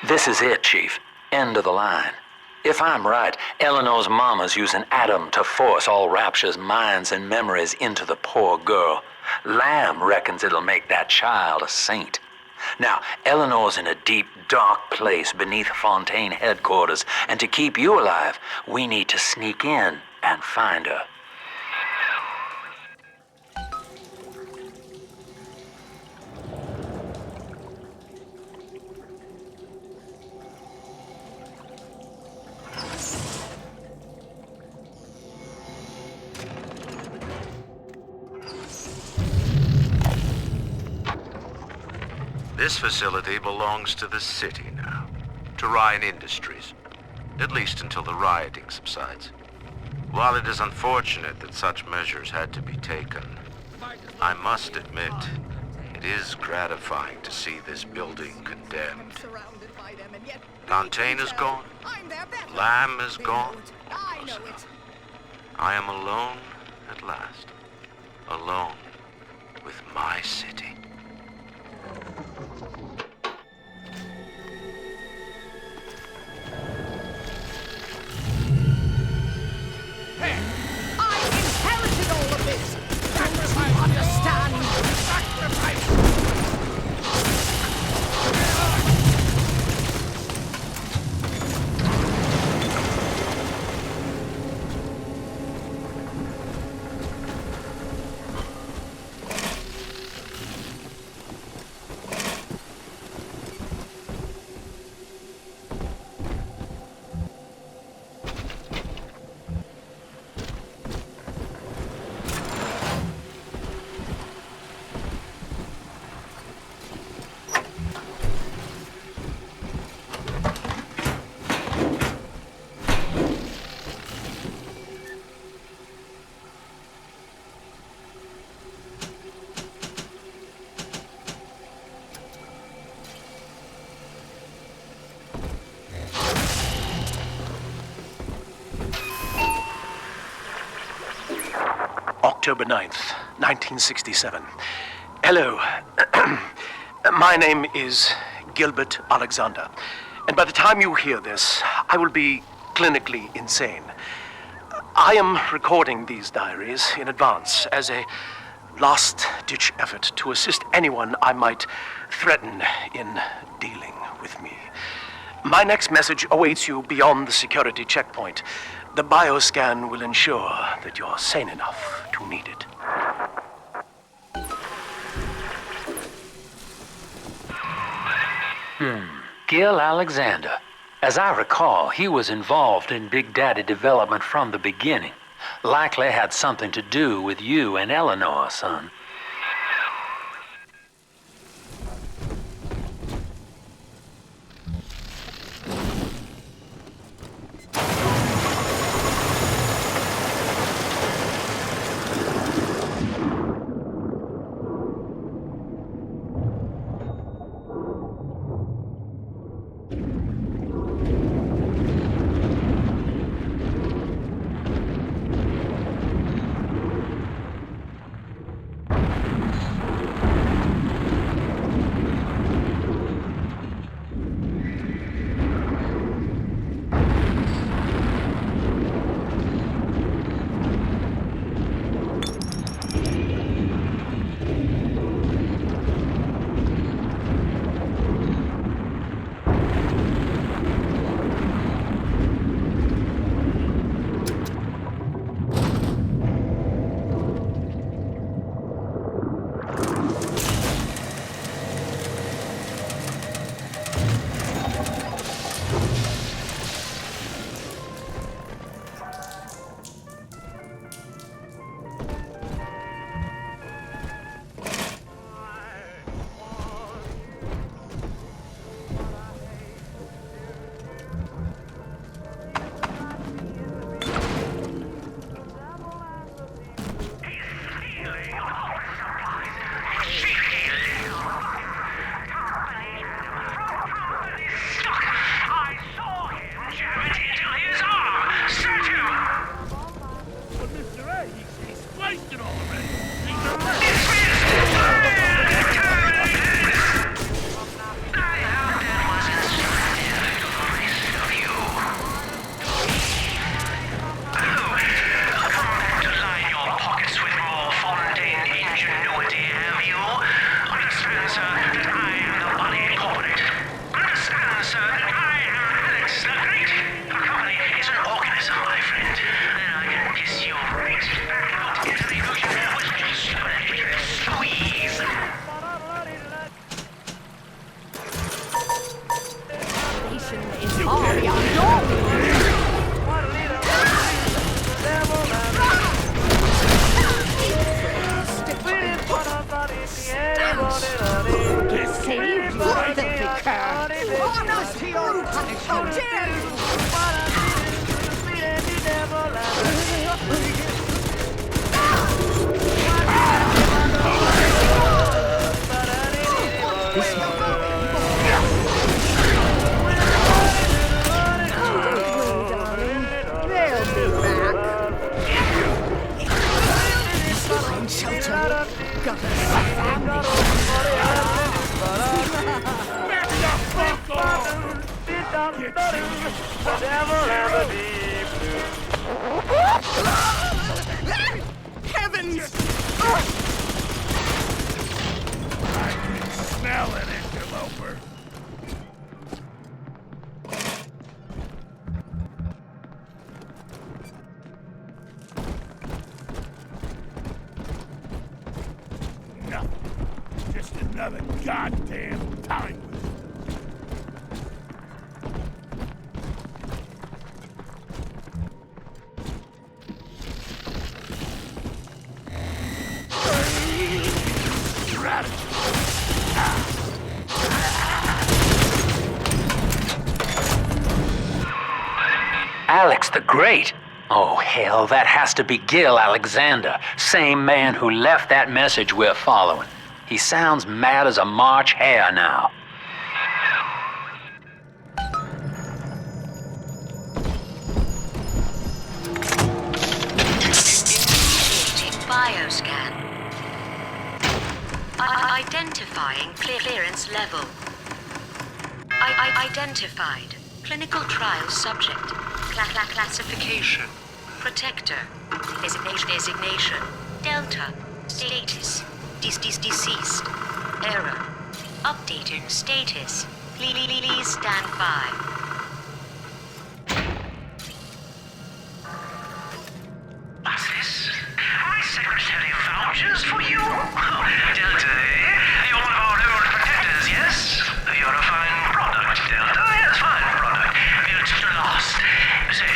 This is it, Chief. End of the line. If I'm right, Eleanor's mama's using Adam to force all Rapture's minds and memories into the poor girl. Lamb reckons it'll make that child a saint. Now, Eleanor's in a deep, dark place beneath Fontaine headquarters, and to keep you alive, we need to sneak in and find her. This facility belongs to the city now, to Ryan Industries, at least until the rioting subsides. While it is unfortunate that such measures had to be taken, I must admit, it is gratifying to see this building condemned. Fontaine is gone, Lamb is gone. I am alone at last, alone with my city. October 9th, 1967. Hello. My name is Gilbert Alexander, and by the time you hear this, I will be clinically insane. I am recording these diaries in advance as a last-ditch effort to assist anyone I might threaten in dealing with me. My next message awaits you beyond the security checkpoint. The bioscan will ensure that you're sane enough to need it. Gil Alexander. As I recall, he was involved in Big Daddy development from the beginning. Likely had something to do with you and Eleanor, son. How dare you! Find shelter. Got family. Heavens! I can smell it, interloper. Nothing. Just another goddamn time. Alex the Great? Oh, hell, that has to be Gil Alexander, same man who left that message we're following. He sounds mad as a March hare now. Bioscan. Identifying clearance level. Identified. Clinical trial subject. Classification. Protector. Designation. Delta. Status. Deceased. Error. Updating status. Please stand by. What's this? My secretary vouches for you? Delta, eh? You're one of our old protectors, yes? You're a fine product, Delta. Yes, fine product. Built to last. Say,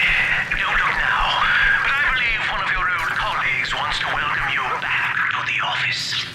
don't look now, but I believe one of your old colleagues wants to welcome you back to the office.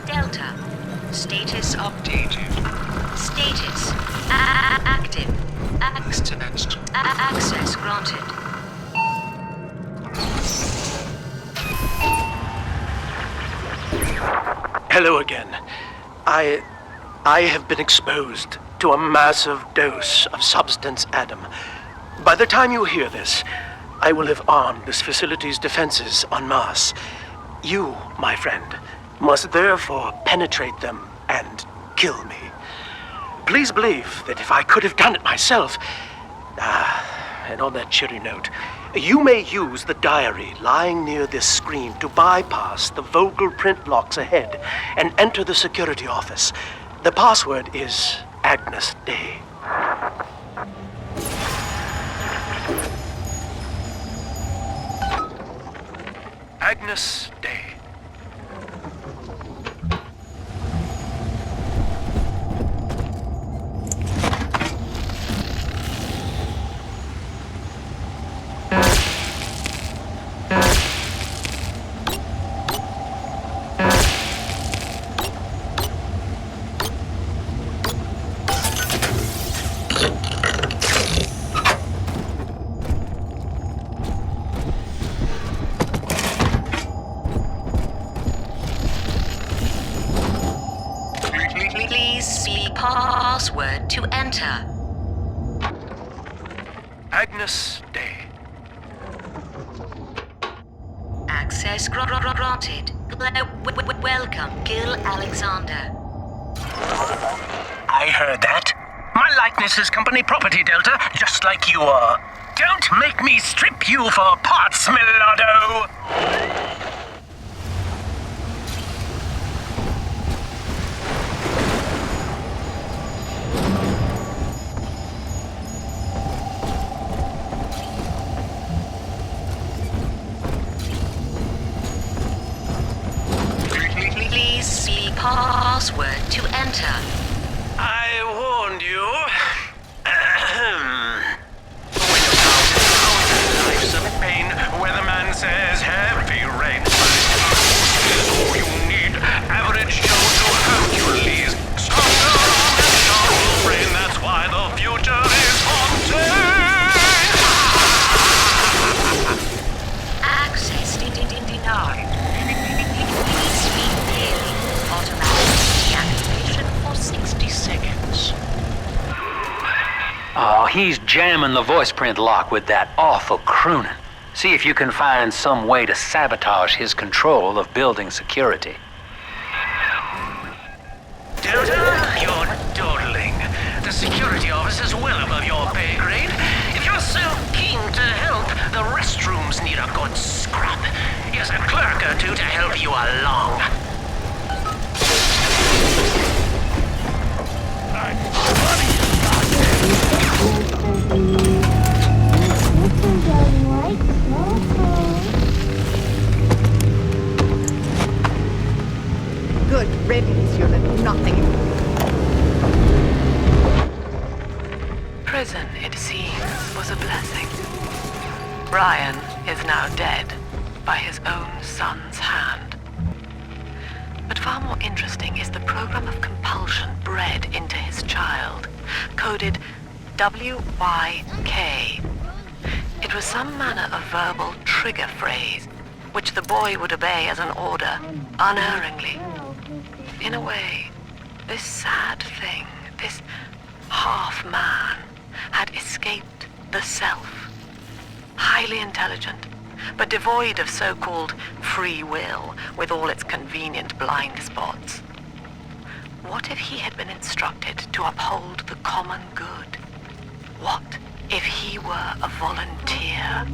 Delta. Status updated. Status active. Access granted. Hello again. I have been exposed to a massive dose of substance Adam. By the time you hear this, I will have armed this facility's defenses en masse. You, my friend, must therefore penetrate them and kill me. Please believe that if I could have done it myself... and on that cheery note, you may use the diary lying near this screen to bypass the vocal print locks ahead and enter the security office. The password is Agnes Day. Agnes Day. Please see password to enter. Agnes Day. Access granted. Welcome, Gil Alexander. I heard that. My likeness is company property, Delta, just like you are. Don't make me strip you for parts, Millardo! Please see password to enter. I warned you. Life's a pain. Weatherman says heavy rain. Is all you need. Average Joe to Hercules. Stronger arm and sharper brain. That's why the future is haunted. Access denied. Please speak clearly. Automatic deactivation for 60 seconds. Oh, he's jamming the voice print lock with that awful crooning. See if you can find some way to sabotage his control of building security. Delta, you're dawdling. The security office is well above your pay grade. If you're so keen to help, the restrooms need a good scrub. Here's a clerk or two to help you along. Good riddance, you're nothing. Prison, it seems, was a blessing. Ryan is now dead by his own son's hand. But far more interesting is the program of compulsion bred into his child, coded WYK. It was some manner of verbal trigger phrase, which the boy would obey as an order, unerringly. In a way, this sad thing, this half-man, had escaped the self. Highly intelligent, but devoid of so-called free will, with all its convenient blind spots. What if he had been instructed to uphold the common good? What if he were a volunteer?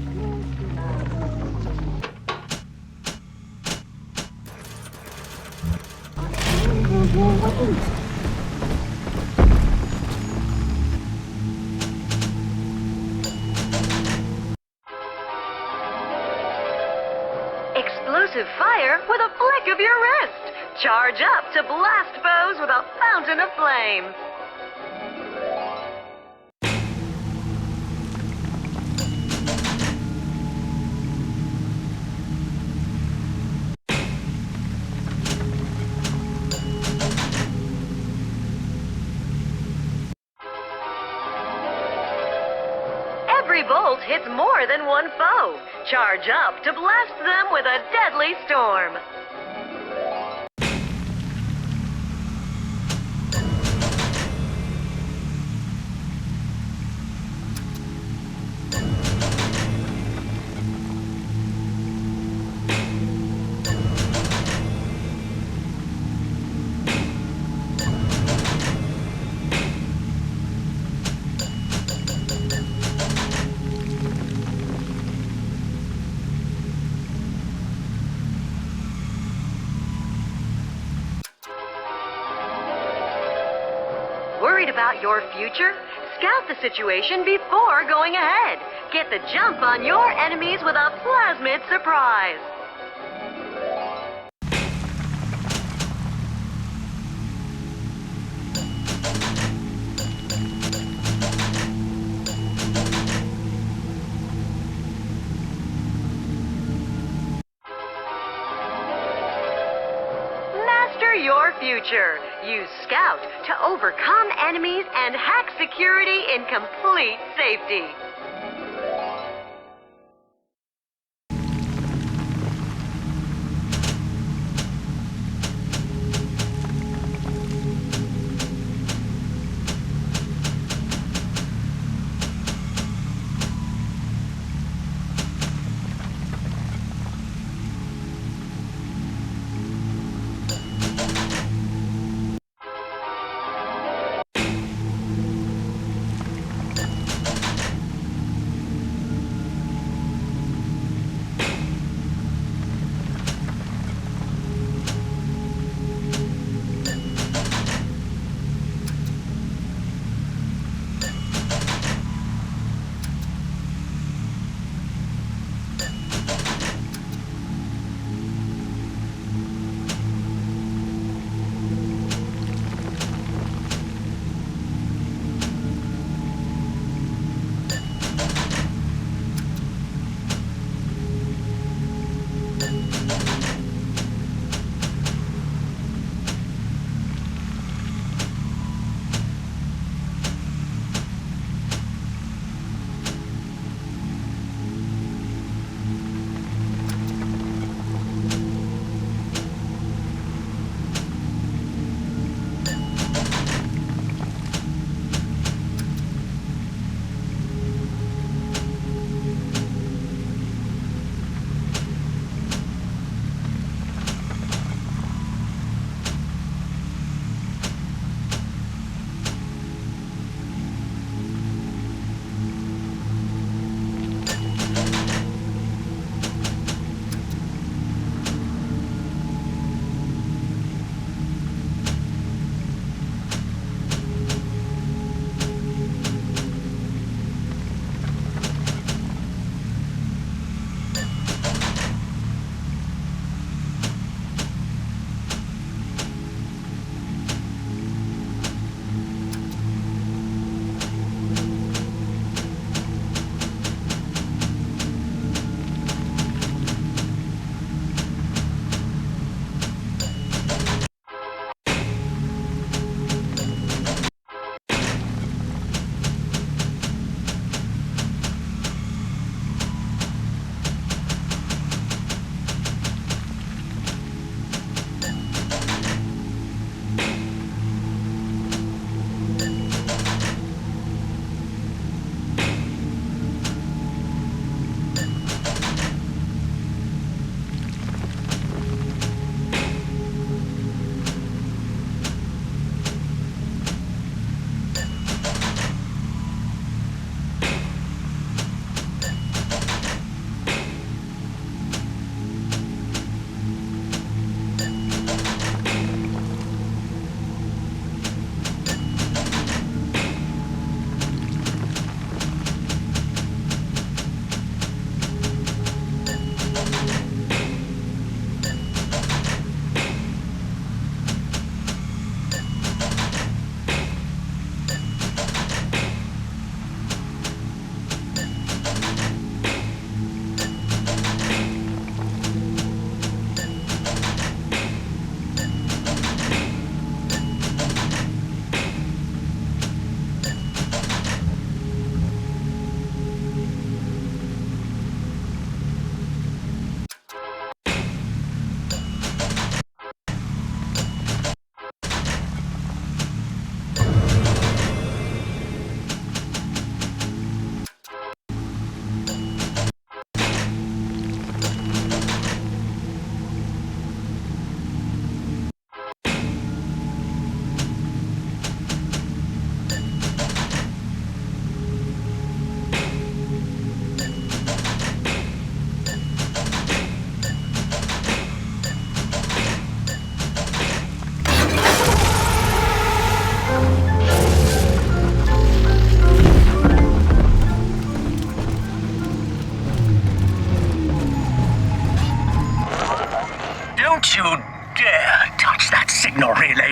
Explosive fire with a flick of your wrist. Charge up to blast foes with a fountain of flame. Every bolt hits more than one foe. Charge up to blast them with a deadly storm. Worried about your future? Scout the situation before going ahead. Get the jump on your enemies with a plasmid surprise. Master your future. Use Scout to overcome enemies and hack security in complete safety.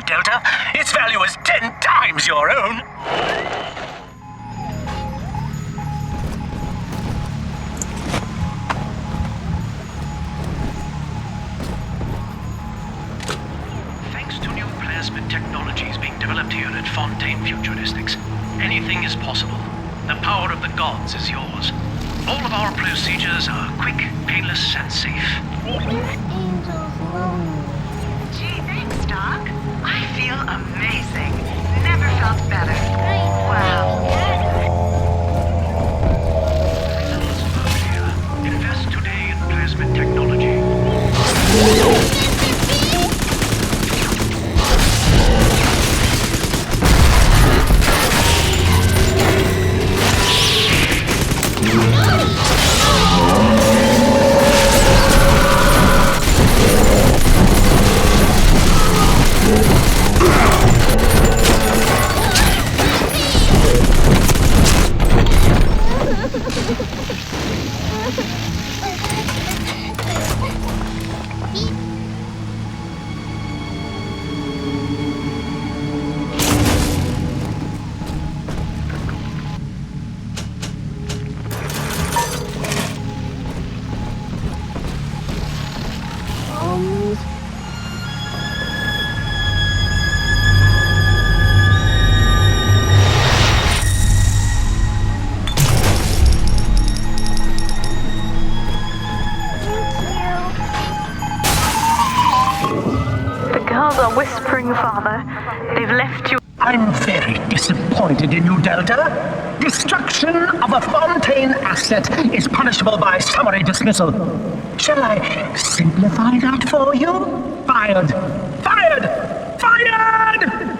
Delta. Its value is 10 times your own. Thanks to new plasmid technologies being developed here at Fontaine Futuristics, anything is possible. The power of the gods is yours. All of our procedures are quick, painless, and safe. Gee, thanks, Doc. I feel amazing. Never felt better. Wow. Results are clear. Invest today in plasmid technology. Whispering, Father. They've left you. I'm very disappointed in you, Delta. Destruction of a Fontaine asset is punishable by summary dismissal. Shall I simplify that for you? Fired! Fired! Fired!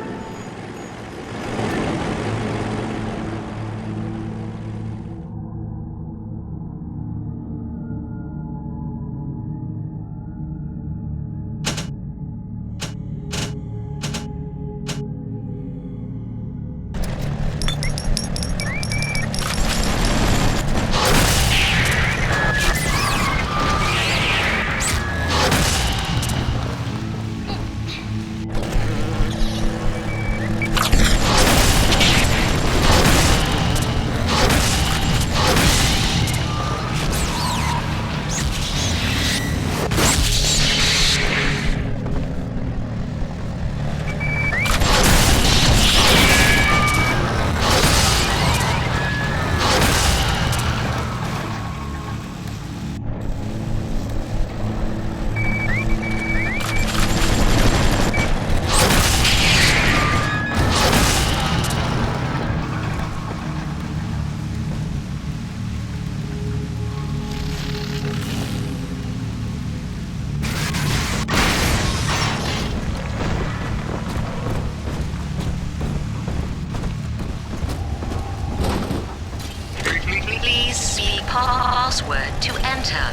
Password to enter.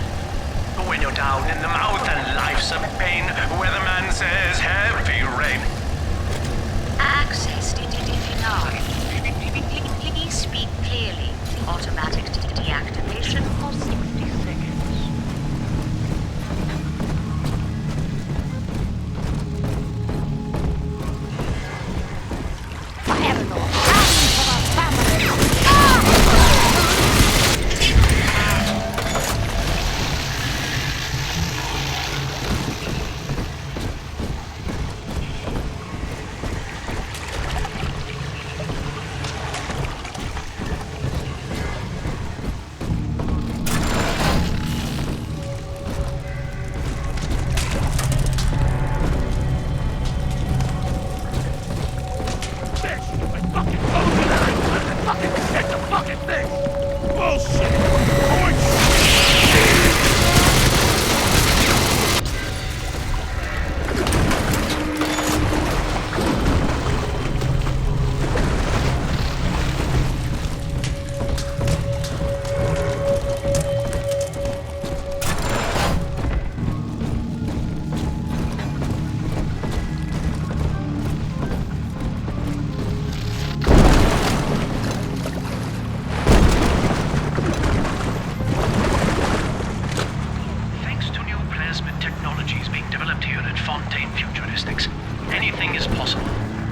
When you're down in the mouth and life's a pain, weatherman says heavy rain. Access denied. Please speak clearly. Automatic deactivation for 60 seconds.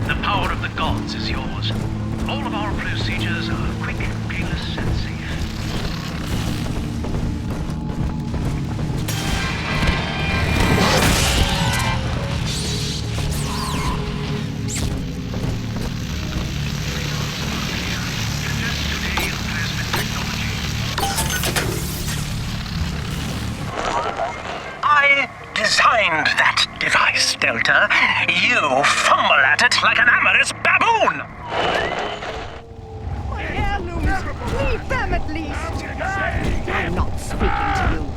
The power of the gods is yours. All of our procedures are quick, painless, and safe. I designed that device, Delta. You fumble at it like an amorous baboon! My heirlooms! Leave them at least! I'm not speaking to you.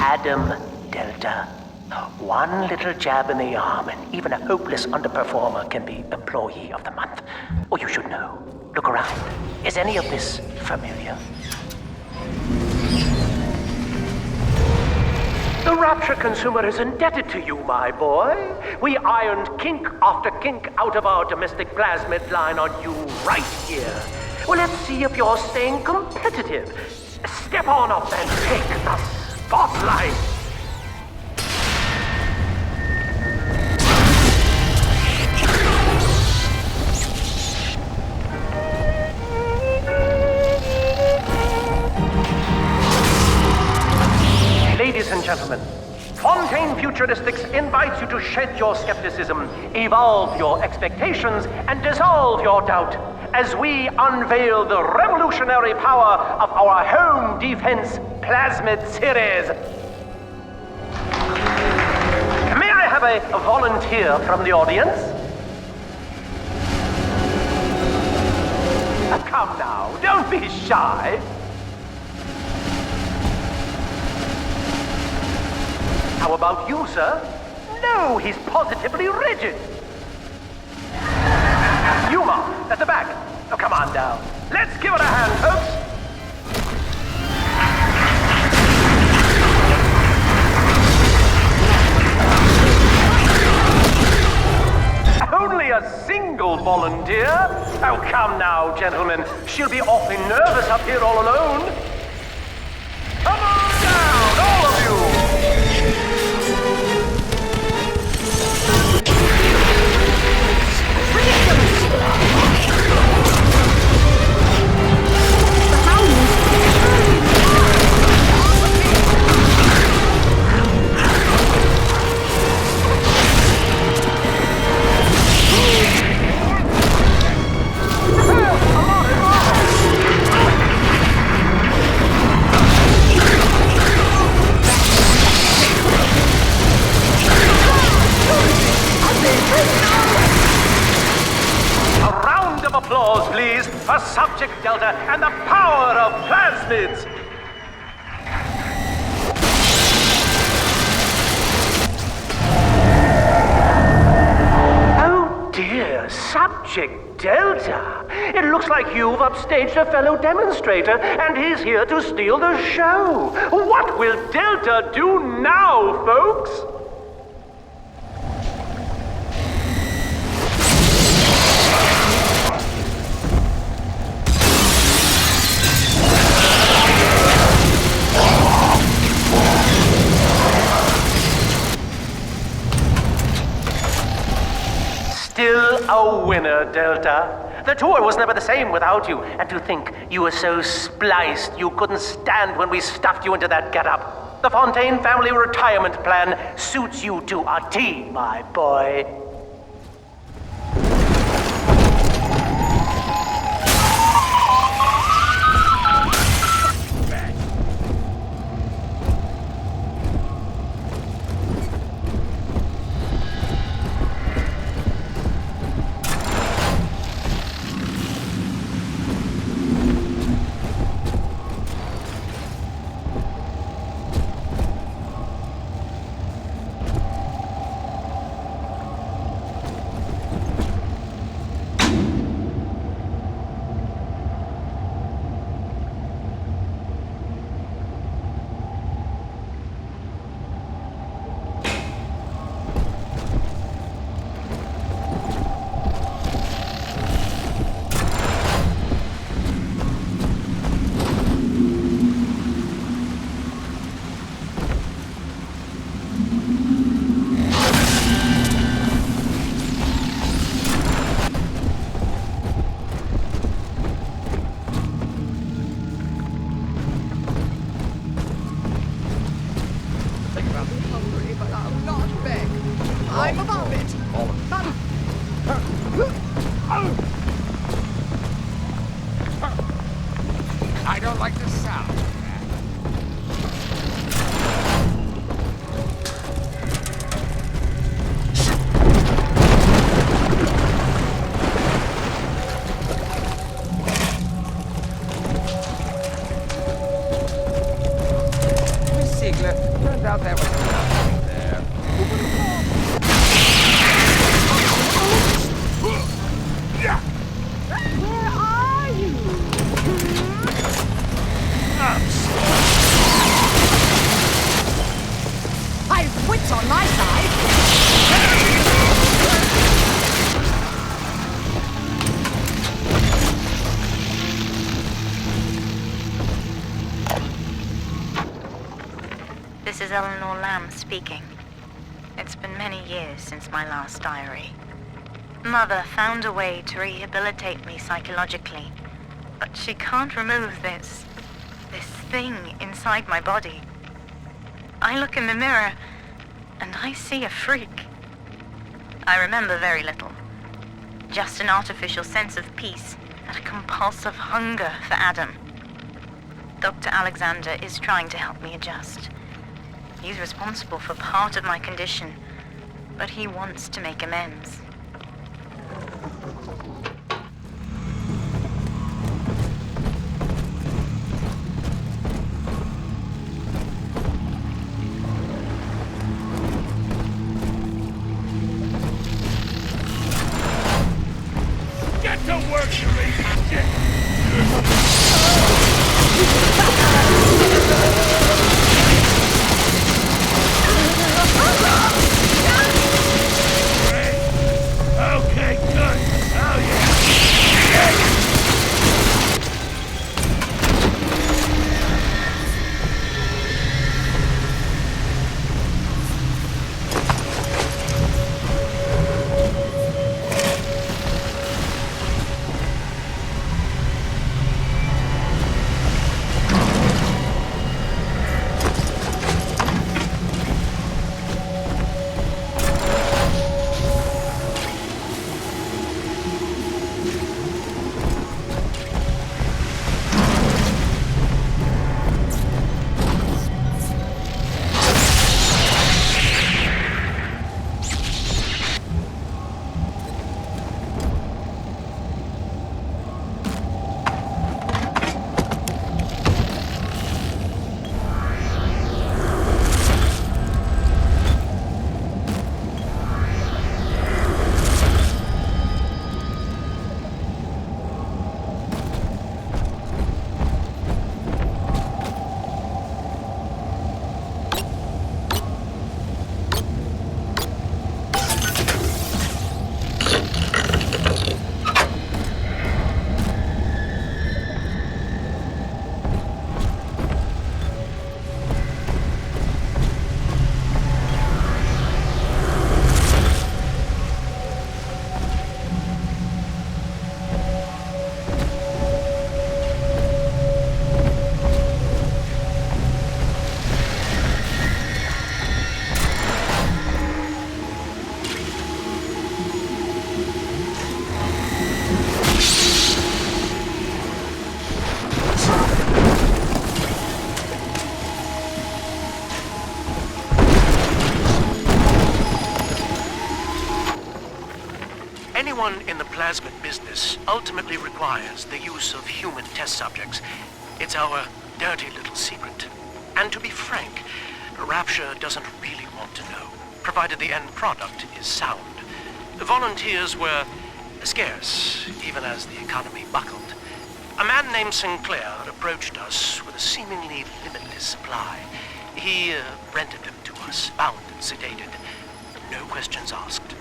Adam, Delta. One little jab in the arm, and even a hopeless underperformer can be Employee of the Month. Or you should know. Look around. Is any of this familiar? The Rapture consumer is indebted to you, my boy. We ironed kink after kink out of our domestic plasmid line on you right here. Well, let's see if you're staying competitive. Step on up and take the spotlight. Ladies and gentlemen, Fontaine Futuristics invites you to shed your skepticism, evolve your expectations, and dissolve your doubt as we unveil the revolutionary power of our home defense plasmid series. May I have a volunteer from the audience? Come now, don't be shy. How about you, sir? No, he's positively rigid. Yuma, at the back. Oh, come on down. Let's give it a hand, folks. Only a single volunteer? Oh, come now, gentlemen. She'll be awfully nervous up here all alone. Come on down, all of you. Applause, please, for Subject Delta and the power of plasmids. Project Delta. It looks like you've upstaged a fellow demonstrator, and he's here to steal the show. What will Delta do now, folks? Still a winner, Delta. The tour was never the same without you, and to think you were so spliced you couldn't stand when we stuffed you into that getup. The Fontaine family retirement plan suits you to a T, my boy. I'm above it. I don't like the sound of that. Miss Ziegler, turned out there was nothing there. Who would have thought? Where are you? I've wits on my side. This is Eleanor Lamb speaking. It's been many years since my last diary. Mother found a way to rehabilitate me psychologically, but she can't remove this thing inside my body. I look in the mirror, and I see a freak. I remember very little. Just an artificial sense of peace and a compulsive hunger for Adam. Dr. Alexander is trying to help me adjust. He's responsible for part of my condition, but he wants to make amends. Get to work, you lazy shit! Okay, good. Oh, yeah. everyone in the plasmid business ultimately requires the use of human test subjects. It's our dirty little secret. And to be frank, Rapture doesn't really want to know, provided the end product is sound. The volunteers were scarce, even as the economy buckled. A man named Sinclair approached us with a seemingly limitless supply. He rented them to us, bound and sedated. No questions asked.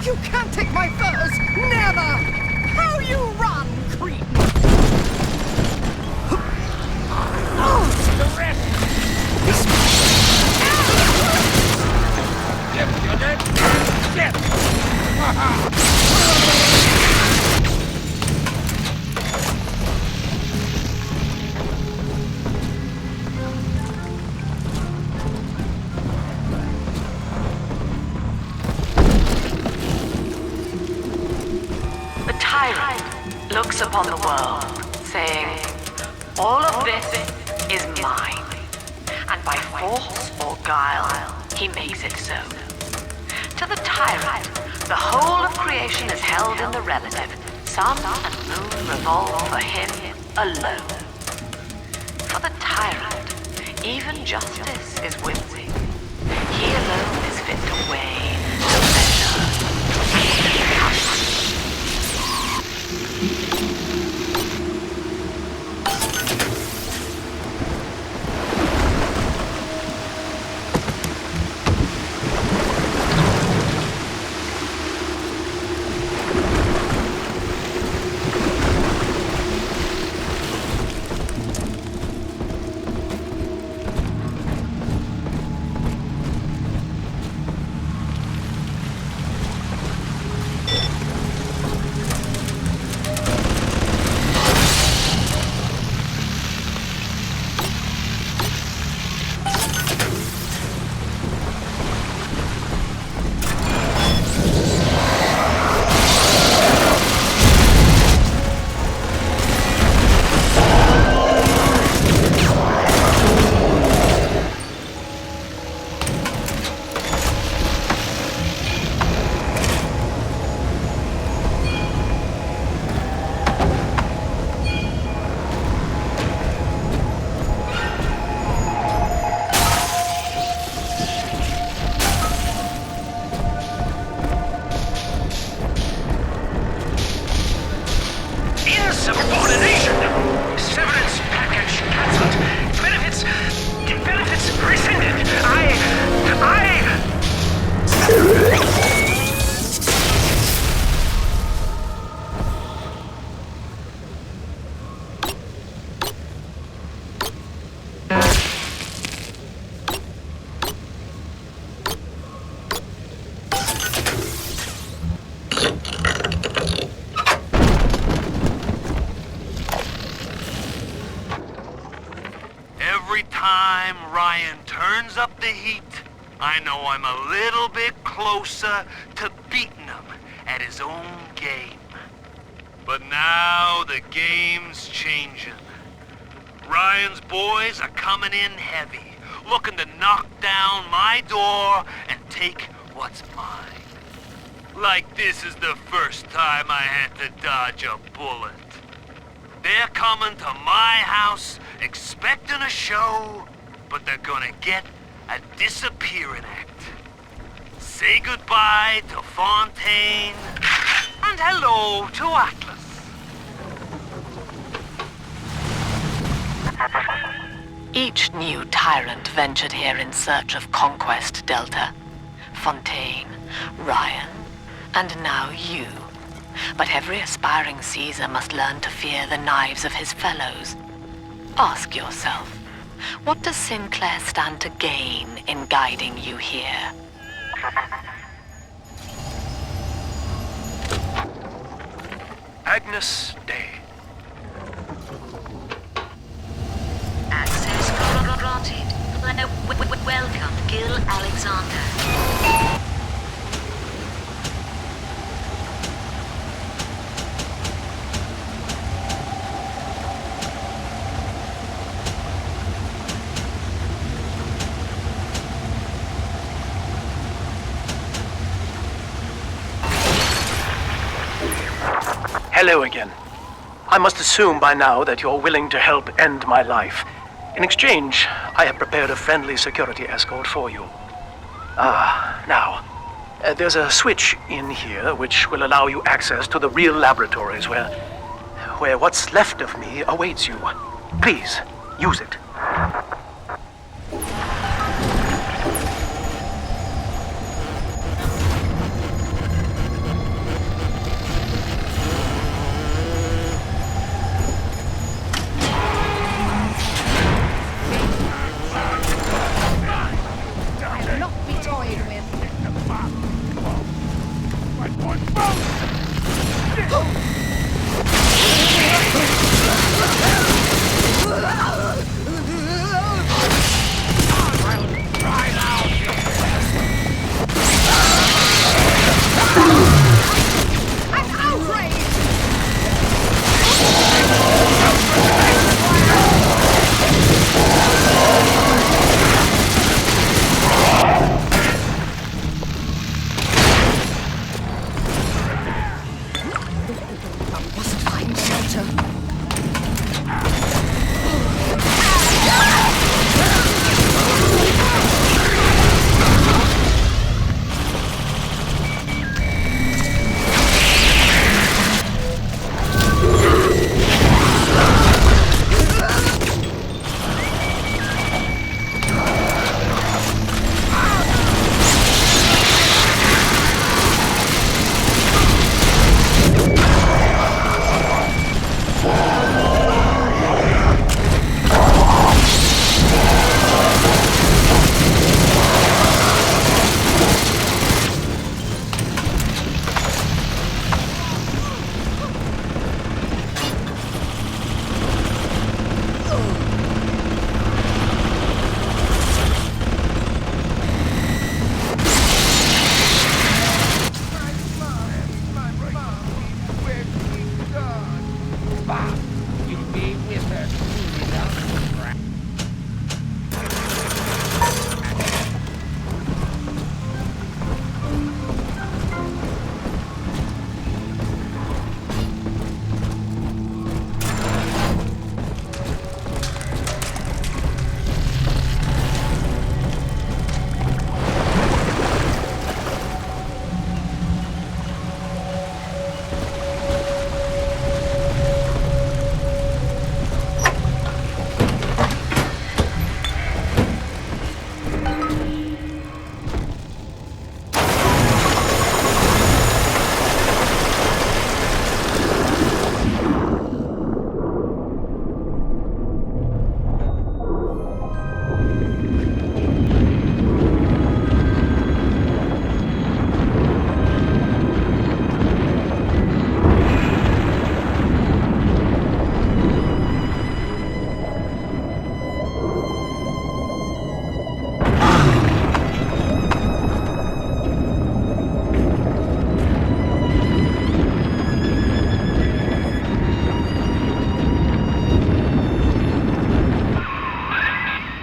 You can't take my furs! Never! How you run, creep! The rest! This looks upon the world, saying, all of this is mine, and by force or guile, he makes it so. To the tyrant, the whole of creation is held in the relative. Sun and moon revolve for him alone. For the tyrant, even justice is whimsy. He alone is fit to weigh, to measure, and to cut. Ryan turns up the heat, I know I'm a little bit closer to beating him at his own game. But now the game's changing. Ryan's boys are coming in heavy, looking to knock down my door and take what's mine. Like this is the first time I had to dodge a bullet. They're coming to my house expecting a show, but they're gonna get a disappearing act. Say goodbye to Fontaine, and hello to Atlas. Each new tyrant ventured here in search of conquest, Delta. Fontaine, Ryan, and now you. But every aspiring Caesar must learn to fear the knives of his fellows. Ask yourself, what does Sinclair stand to gain in guiding you here? Agnus Dei. Access granted. Welcome, Gil Alexander. Hello again. I must assume by now that you're willing to help end my life. In exchange, I have prepared a friendly security escort for you. Now, there's a switch in here which will allow you access to the real laboratories where what's left of me awaits you. Please, use it.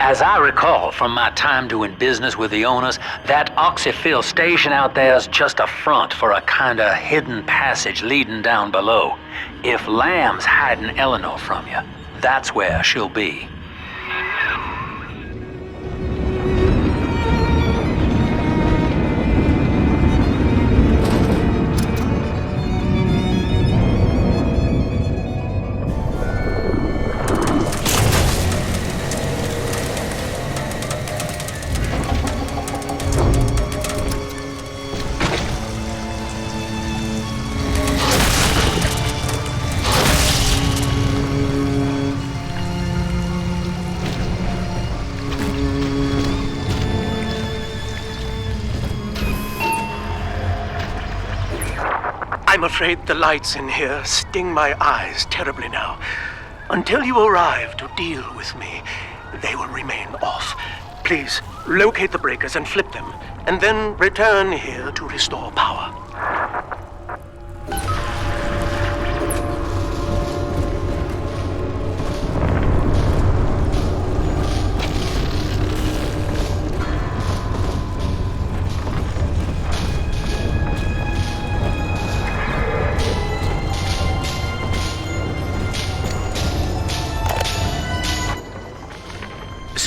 As I recall from my time doing business with the owners, that oxyfill station out there's just a front for a kinda hidden passage leading down below. If Lamb's hiding Eleanor from you, that's where she'll be. I'm afraid the lights in here sting my eyes terribly now. Until you arrive to deal with me, they will remain off. Please, locate the breakers and flip them, and then return here to restore power.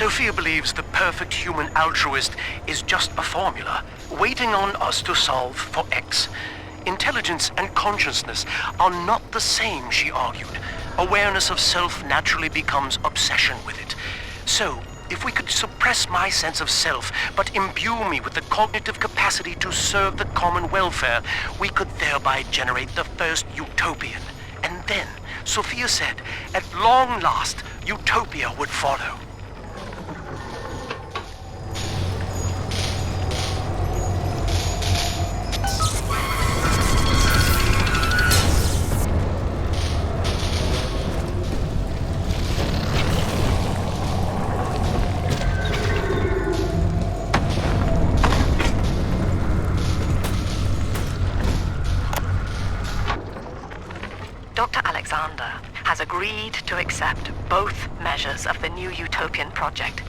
Sophia believes the perfect human altruist is just a formula, waiting on us to solve for X. Intelligence and consciousness are not the same, she argued. Awareness of self naturally becomes obsession with it. So, if we could suppress my sense of self, but imbue me with the cognitive capacity to serve the common welfare, we could thereby generate the first utopian. And then, Sophia said, at long last, utopia would follow. Dr. Alexander has agreed to accept both measures of the new utopian project.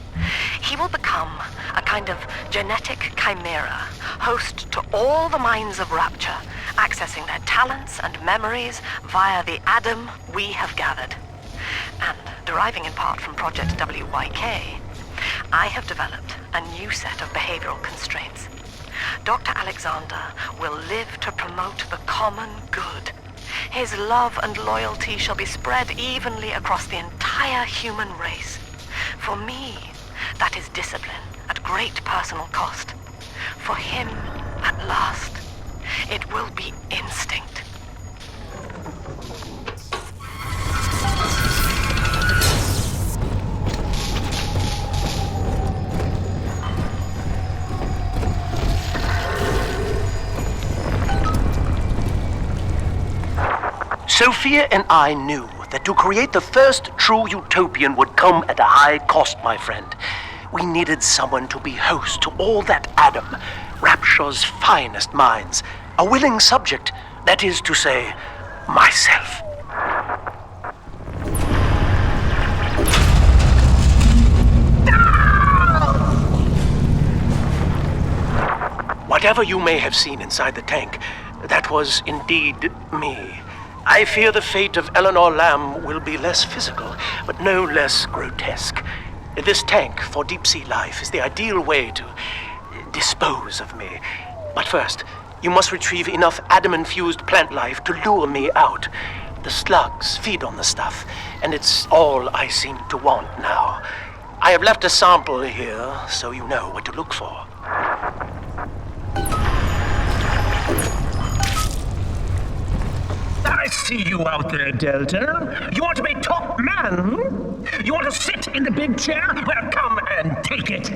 He will become a kind of genetic chimera, host to all the minds of Rapture, accessing their talents and memories via the Adam we have gathered. And deriving in part from Project WYK, I have developed a new set of behavioral constraints. Dr. Alexander will live to promote the common good. His love and loyalty shall be spread evenly across the entire human race. For me, that is discipline at great personal cost. For him, at last, it will be instinct. Sophia and I knew that to create the first true utopian would come at a high cost, my friend. We needed someone to be host to all that Adam, Rapture's finest minds, a willing subject, that is to say, myself. Whatever you may have seen inside the tank, that was indeed me. I fear the fate of Eleanor Lamb will be less physical, but no less grotesque. This tank for deep-sea life is the ideal way to dispose of me. But first, you must retrieve enough Adam-infused plant life to lure me out. The slugs feed on the stuff, and it's all I seem to want now. I have left a sample here, so you know what to look for. I see you out there, Delta. You want to be top man? You want to sit in the big chair? Well, come and take it.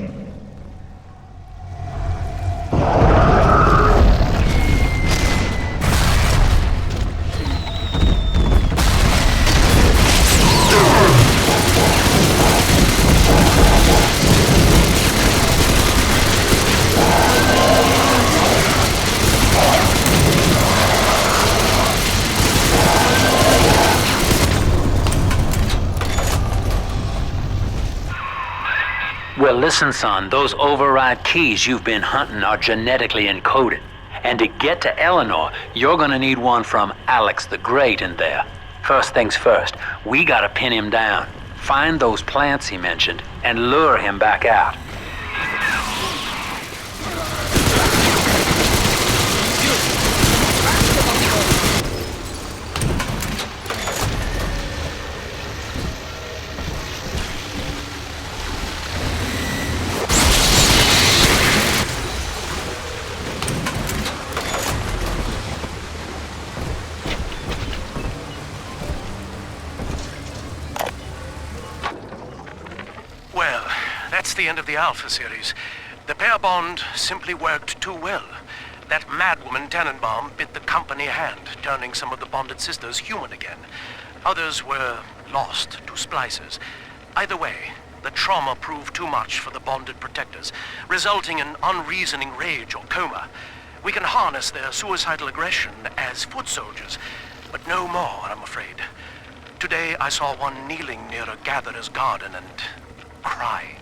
Well, listen, son, those override keys you've been hunting are genetically encoded. And to get to Eleanor, you're gonna need one from Alex the Great in there. First things first, we gotta pin him down. Find those plants he mentioned and lure him back out. Well, that's the end of the Alpha series. The pair bond simply worked too well. That madwoman Tannenbaum bit the company hand, turning some of the bonded sisters human again. Others were lost to splicers. Either way, the trauma proved too much for the bonded protectors, resulting in unreasoning rage or coma. We can harness their suicidal aggression as foot soldiers, but no more, I'm afraid. Today I saw one kneeling near a gatherer's garden and crying.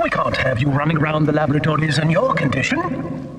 We can't have you running around the laboratories in your condition.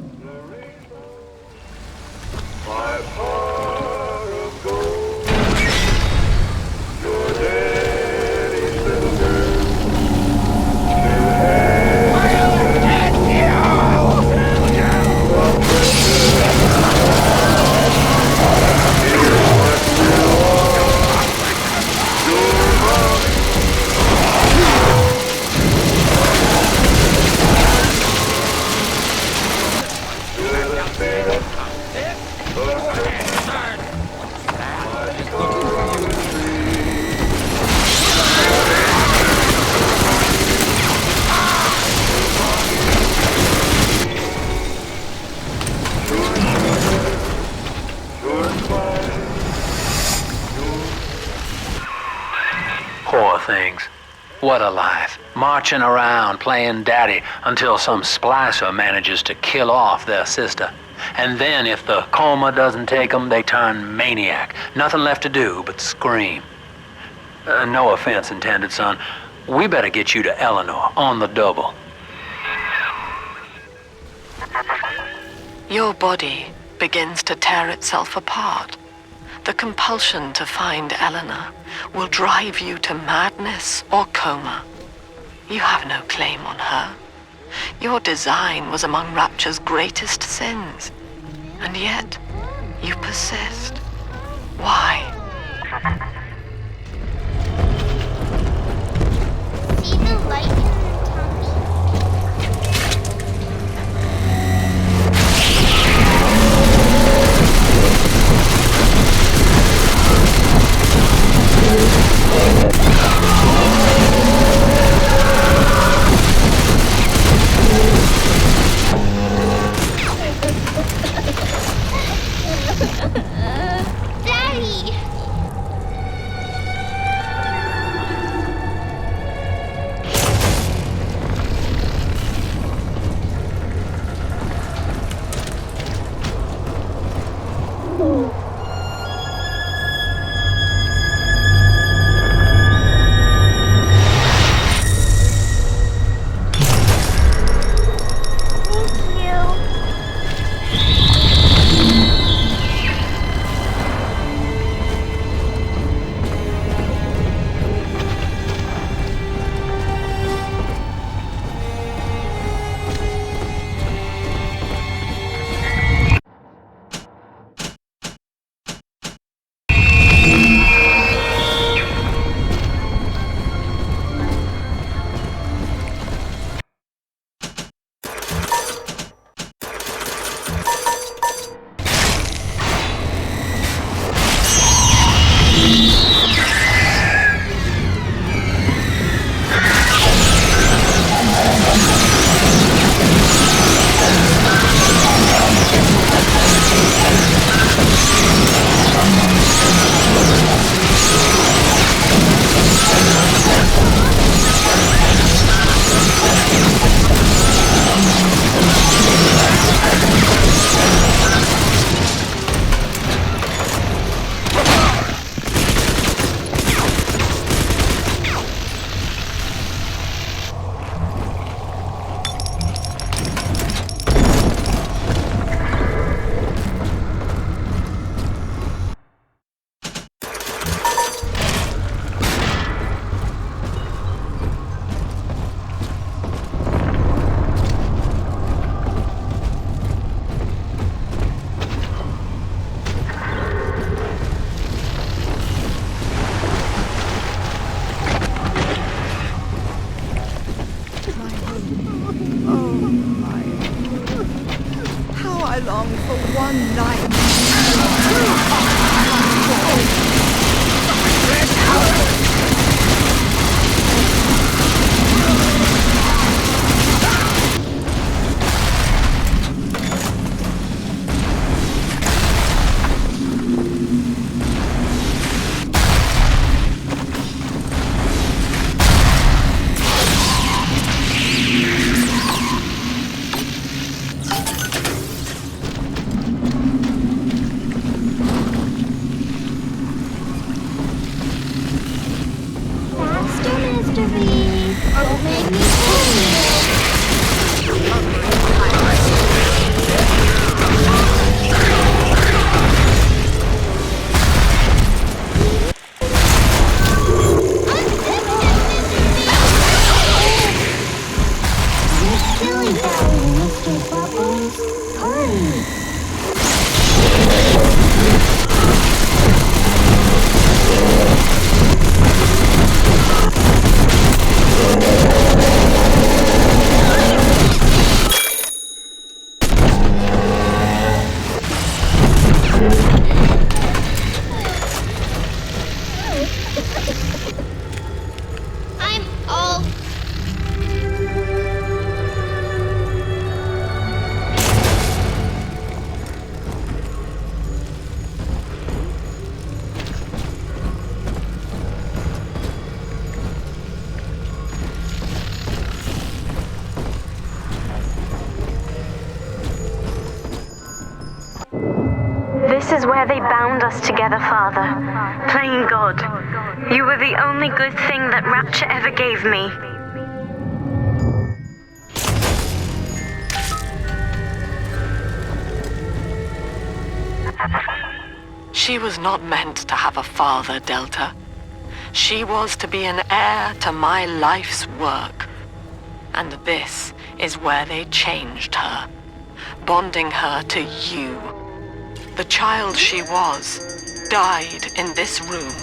Poor things. What a life. Marching around, playing daddy, until some splicer manages to kill off their sister. And then if the coma doesn't take them, they turn maniac. Nothing left to do but scream. No offense intended, son. We better get you to Eleanor, on the double. Your body begins to tear itself apart. The compulsion to find Eleanor will drive you to madness or coma. You have no claim on her. Your design was among Rapture's greatest sins. And yet, you persist. Why? See the light in her tummy? Daddy! where they bound us together, Father. Playing God. You were the only good thing that Rapture ever gave me. She was not meant to have a father, Delta. She was to be an heir to my life's work. And this is where they changed her, bonding her to you. The child she was died in this room.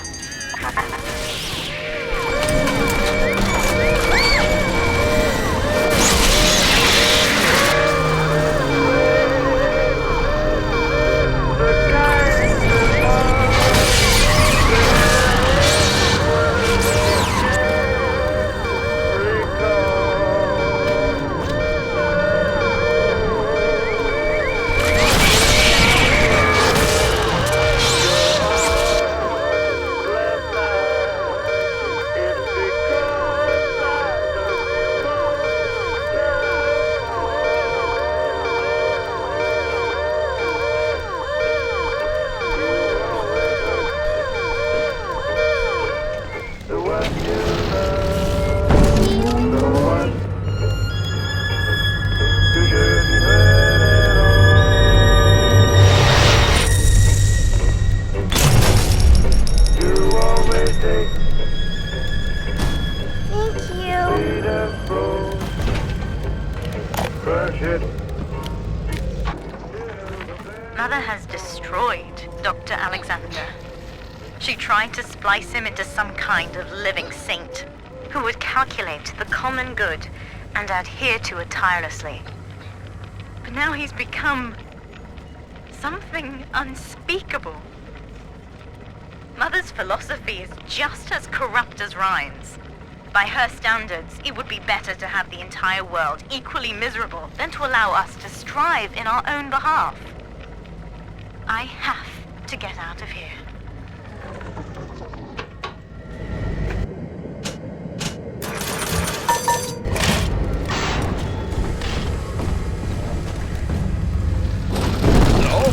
Mother has destroyed Dr. Alexander. She tried to splice him into some kind of living saint who would calculate the common good and adhere to it tirelessly. But now he's become something unspeakable. Mother's philosophy is just as corrupt as Ryan's. By her standards, it would be better to have the entire world equally miserable than to allow us to strive in our own behalf. I have to get out of here. Hello?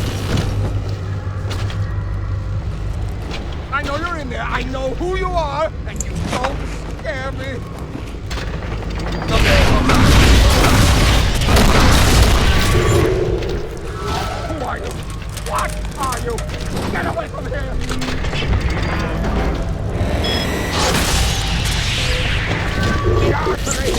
I know you're in there. I know who you are, and you don't scare me. Who are you? What are you? Get away from him! The artery!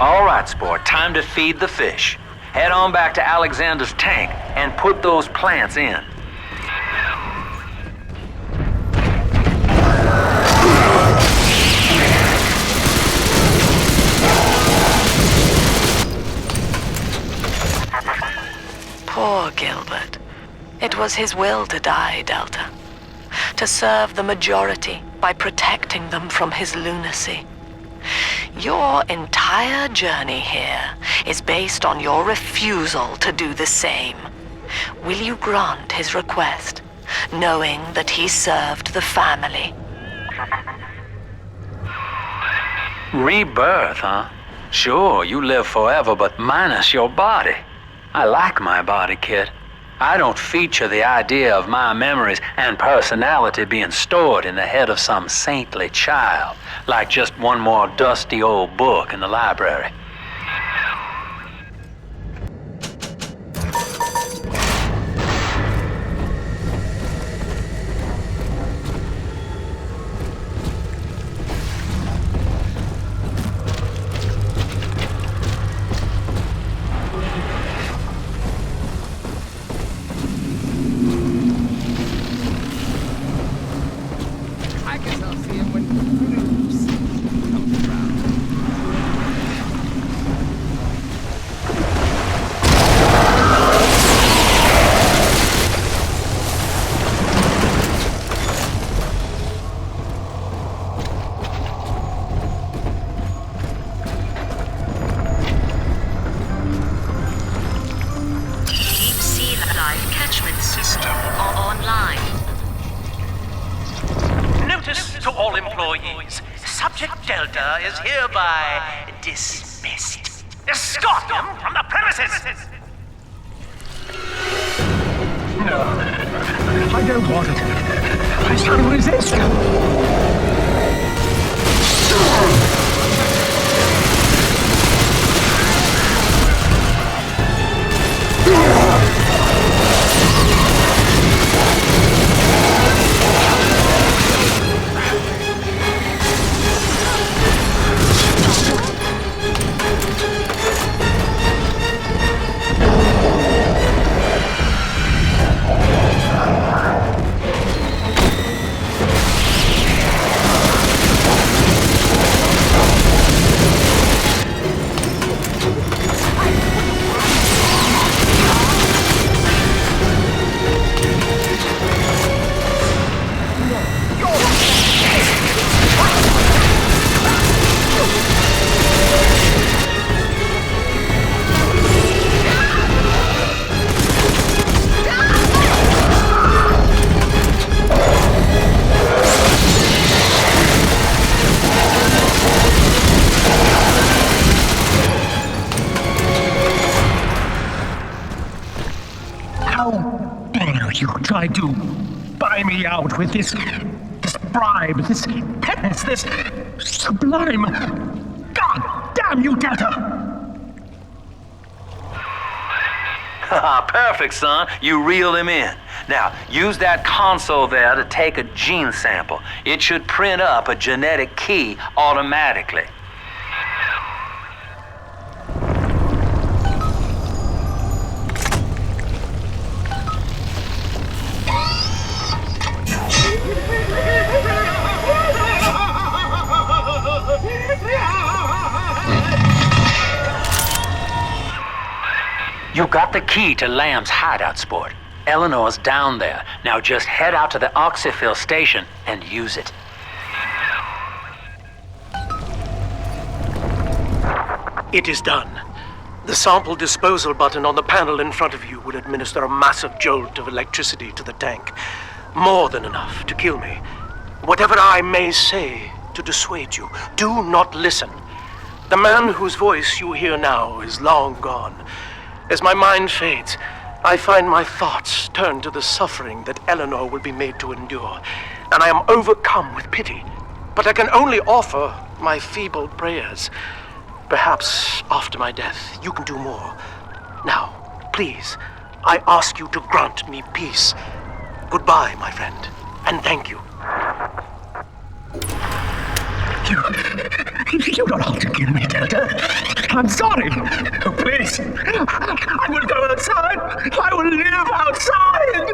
All right, sport, time to feed the fish. Head on back to Alexander's tank and put those plants in. Poor Gilbert. It was his will to die, Delta. To serve the majority by protecting them from his lunacy. Your entire journey here is based on your refusal to do the same. Will you grant his request, knowing that he served the family? Rebirth, huh? Sure, you live forever, but minus your body. I like my body, kid. I don't feature the idea of my memories and personality being stored in the head of some saintly child, like just one more dusty old book in the library. I'll see him when Bruce comes around. Deep Sea Life Catchment System online. Notice to all employees. Subject Delta is hereby dismissed. Escort them from the premises! No, I don't want it. I shall resist. How dare you try to buy me out with this bribe, this penance, this sublime... God damn you, Delta! Perfect, son. You reeled him in. Now, use that console there to take a gene sample. It should print up a genetic key automatically. You got the key to Lamb's hideout, sport. Eleanor's down there. Now just head out to the oxyfill station and use it. It is done. The sample disposal button on the panel in front of you will administer a massive jolt of electricity to the tank. More than enough to kill me. Whatever I may say to dissuade you, do not listen. The man whose voice you hear now is long gone. As my mind fades, I find my thoughts turn to the suffering that Eleanor will be made to endure, and I am overcome with pity. But I can only offer my feeble prayers. Perhaps after my death, you can do more. Now, please, I ask you to grant me peace. Goodbye, my friend, and thank you. You don't have to kill me, Delta. I'm sorry. Oh, please. I will go outside. I will live outside.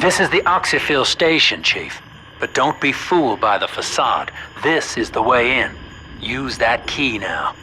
This is the oxyfill station, Chief. But don't be fooled by the facade. This is the way in. Use that key now.